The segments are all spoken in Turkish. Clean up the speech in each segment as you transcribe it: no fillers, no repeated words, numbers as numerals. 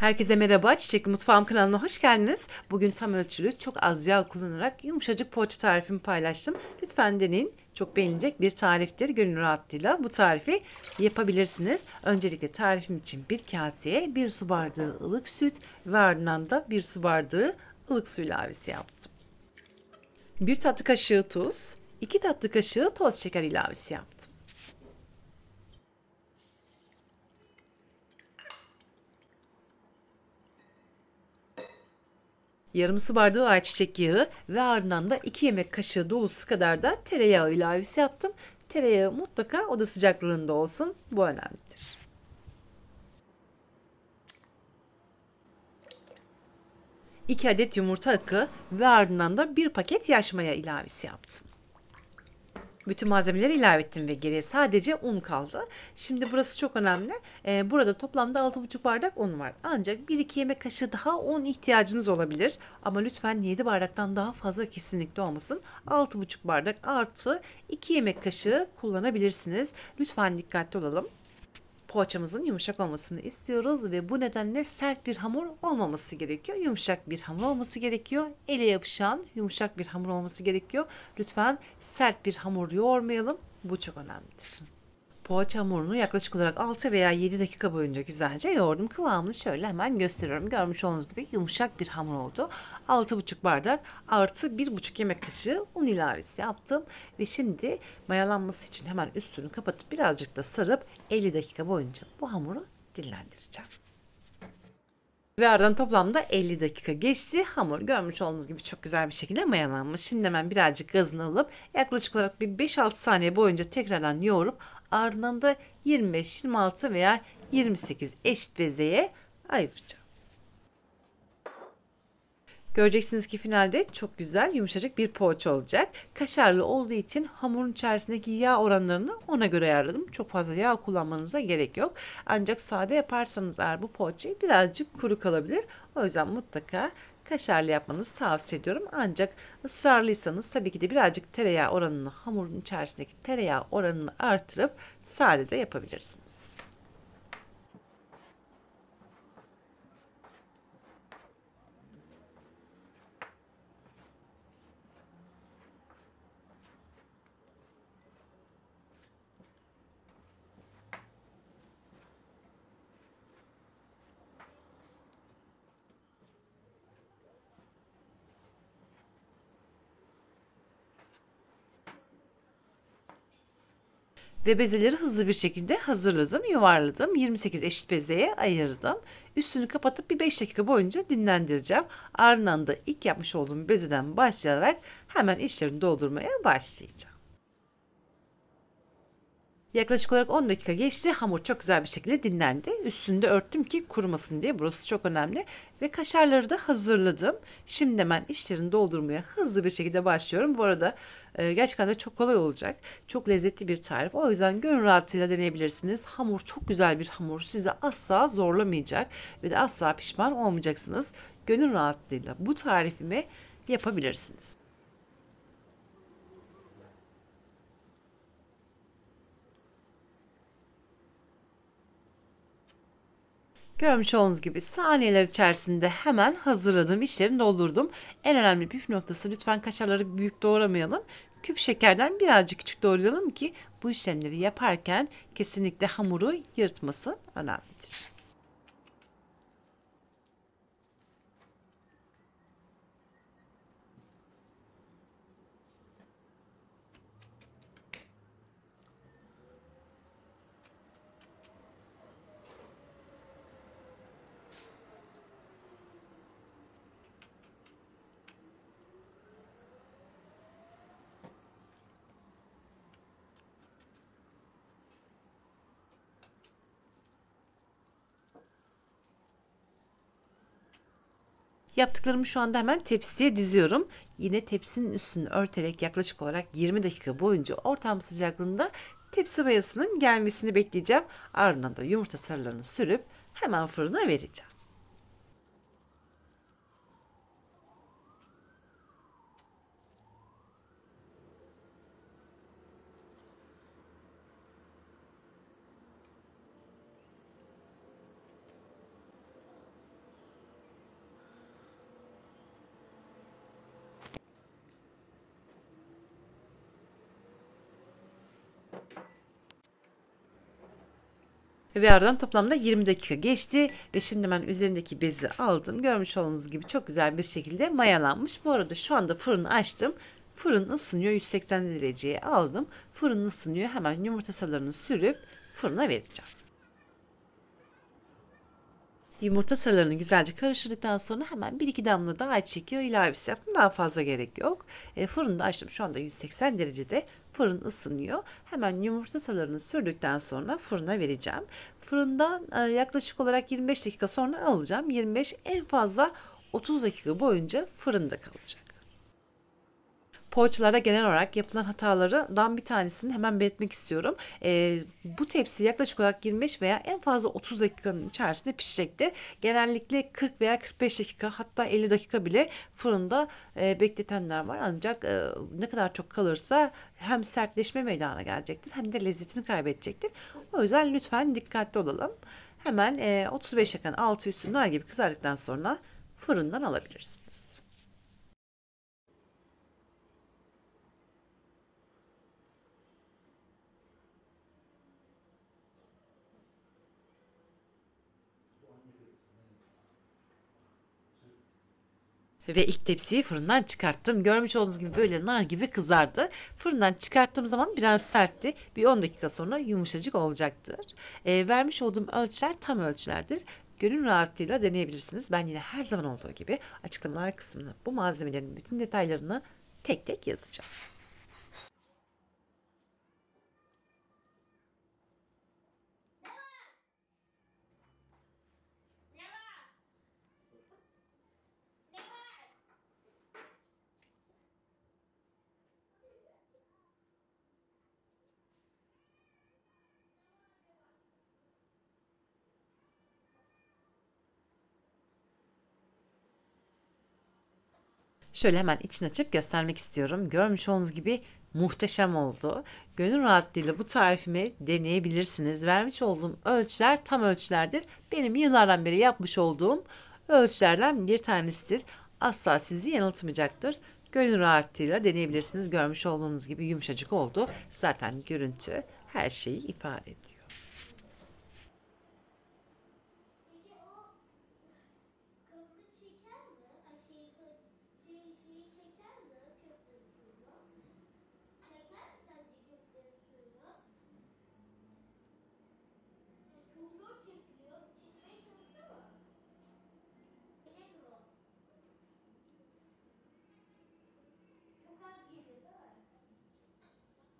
Herkese merhaba, Çiçekli Mutfağım kanalına hoş geldiniz. Bugün tam ölçülü, çok az yağ kullanarak yumuşacık poğaça tarifimi paylaştım. Lütfen deneyin. Çok beğenilecek bir tariftir. Gönül rahatlığıyla bu tarifi yapabilirsiniz. Öncelikle tarifim için bir kaseye 1 su bardağı ılık süt ve ardından da 1 su bardağı ılık su ilavesi yaptım. 1 tatlı kaşığı tuz, 2 tatlı kaşığı toz şeker ilavesi yaptım. Yarım su bardağı ayçiçek yağı ve ardından da 2 yemek kaşığı dolusu kadar da tereyağı ilavesi yaptım. Tereyağı mutlaka oda sıcaklığında olsun. Bu önemlidir. 2 adet yumurta akı ve ardından da 1 paket yaş maya ilavesi yaptım. Bütün malzemeleri ilave ettim ve geriye sadece un kaldı. Şimdi burası çok önemli. Burada toplamda 6,5 bardak un var. Ancak 1-2 yemek kaşığı daha un ihtiyacınız olabilir. Ama lütfen 7 bardaktan daha fazla kesinlikle olmasın. 6,5 bardak artı 2 yemek kaşığı kullanabilirsiniz. Lütfen dikkatli olalım. Poğaçamızın yumuşak olmasını istiyoruz ve bu nedenle sert bir hamur olmaması gerekiyor. Yumuşak bir hamur olması gerekiyor. Ele yapışan yumuşak bir hamur olması gerekiyor. Lütfen sert bir hamur yoğurmayalım. Bu çok önemlidir. Poğaça hamurunu yaklaşık olarak 6 veya 7 dakika boyunca güzelce yoğurdum. Kıvamını şöyle hemen gösteriyorum. Görmüş olduğunuz gibi yumuşak bir hamur oldu. 6,5 bardak artı 1,5 yemek kaşığı un ilavesi yaptım. Ve şimdi mayalanması için hemen üstünü kapatıp birazcık da sarıp 50 dakika boyunca bu hamuru dinlendireceğim. Ve ardından toplamda 50 dakika geçti. Hamur görmüş olduğunuz gibi çok güzel bir şekilde mayalanmış. Şimdi hemen birazcık gazını alıp yaklaşık olarak bir 5-6 saniye boyunca tekrardan yoğurup ardından da 25, 26 veya 28 eşit bezeye ayıracağım. Göreceksiniz ki finalde çok güzel yumuşacık bir poğaça olacak. Kaşarlı olduğu için hamurun içerisindeki yağ oranlarını ona göre ayarladım. Çok fazla yağ kullanmanıza gerek yok. Ancak sade yaparsanız eğer bu poğaçayı birazcık kuru kalabilir. O yüzden mutlaka kaşarlı yapmanızı tavsiye ediyorum. Ancak ısrarlıysanız tabii ki de birazcık tereyağı oranını, hamurun içerisindeki tereyağı oranını artırıp sade de yapabilirsiniz. Ve bezeleri hızlı bir şekilde hazırladım, yuvarladım. 28 eşit bezeye ayırdım. Üstünü kapatıp bir 5 dakika boyunca dinlendireceğim. Ardından da ilk yapmış olduğum bezeden başlayarak hemen içlerini doldurmaya başlayacağım. Yaklaşık olarak 10 dakika geçti. Hamur çok güzel bir şekilde dinlendi. Üstünü de örttüm ki kurumasın diye. Burası çok önemli. Ve kaşarları da hazırladım. Şimdi hemen içlerini doldurmaya hızlı bir şekilde başlıyorum. Bu arada gerçekten de çok kolay olacak. Çok lezzetli bir tarif. O yüzden gönül rahatlığıyla deneyebilirsiniz. Hamur çok güzel bir hamur. Sizi asla zorlamayacak ve de asla pişman olmayacaksınız. Gönül rahatlığıyla bu tarifimi yapabilirsiniz. Görmüş olduğunuz gibi saniyeler içerisinde hemen hazırladığım işlerini doldurdum. En önemli püf noktası, lütfen kaşarları büyük doğramayalım. Küp şekerden birazcık küçük doğrayalım ki bu işlemleri yaparken kesinlikle hamuru yırtmasın, önemlidir. Yaptıklarımı şu anda hemen tepsiye diziyorum. Yine tepsinin üstünü örterek yaklaşık olarak 20 dakika boyunca ortam sıcaklığında tepsi mayasının gelmesini bekleyeceğim. Ardından da yumurta sarılarını sürüp hemen fırına vereceğim. Ve aradan toplamda 20 dakika geçti ve şimdi ben üzerindeki bezi aldım. Görmüş olduğunuz gibi çok güzel bir şekilde mayalanmış. Bu arada şu anda fırını açtım. Fırın ısınıyor, 180 dereceye aldım. Fırın ısınıyor, hemen yumurta sarılarını sürüp fırına vereceğim. Yumurta sarılarını güzelce karıştırdıktan sonra hemen bir iki damla da ayçiçek yağı ilavesi yaptım. Daha fazla gerek yok. Fırını da açtım. Şu anda 180 derecede fırın ısınıyor. Hemen yumurta sarılarını sürdükten sonra fırına vereceğim. Fırından yaklaşık olarak 25 dakika sonra alacağım. 25, en fazla 30 dakika boyunca fırında kalacak. Poğaçalarda genel olarak yapılan hatalardan bir tanesini hemen belirtmek istiyorum. Bu tepsi yaklaşık olarak 25 veya en fazla 30 dakikanın içerisinde pişecektir. Genellikle 40 veya 45 dakika, hatta 50 dakika bile fırında bekletenler var. Ancak ne kadar çok kalırsa hem sertleşme meydana gelecektir hem de lezzetini kaybedecektir. O yüzden lütfen dikkatli olalım. Hemen 35 dakika altı üstü nar gibi kızardıktan sonra fırından alabilirsiniz. Ve ilk tepsiyi fırından çıkarttım. Görmüş olduğunuz gibi böyle nar gibi kızardı. Fırından çıkarttığım zaman biraz sertti. Bir 10 dakika sonra yumuşacık olacaktır. Vermiş olduğum ölçüler tam ölçülerdir. Gönül rahatlığıyla deneyebilirsiniz. Ben yine her zaman olduğu gibi açıklamalar kısmına bu malzemelerin bütün detaylarını tek tek yazacağım. Şöyle hemen içini açıp göstermek istiyorum. Görmüş olduğunuz gibi muhteşem oldu. Gönül rahatlığıyla bu tarifimi deneyebilirsiniz. Vermiş olduğum ölçüler tam ölçülerdir. Benim yıllardan beri yapmış olduğum ölçülerden bir tanesidir. Asla sizi yanıltmayacaktır. Gönül rahatlığıyla deneyebilirsiniz. Görmüş olduğunuz gibi yumuşacık oldu. Zaten görüntü her şeyi ifade ediyor. Peki o kabını çeker mi? Ay şeyi çeker mi? Köftenin suyunu. Çeker mi sence köftenin suyunu? Çok zor çekiyor. Çekmeye çalışsana. Gelir mi o? Çok az gelir değil mi?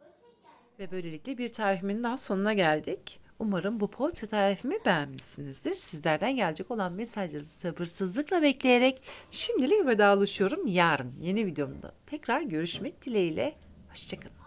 O çeker mi? Ve böylelikle bir tarifimin daha sonuna geldik. Umarım bu poğaça tarifimi beğenmişsinizdir. Sizlerden gelecek olan mesajları sabırsızlıkla bekleyerek şimdilik vedalaşıyorum. Yarın yeni videomda tekrar görüşmek dileğiyle. Hoşçakalın.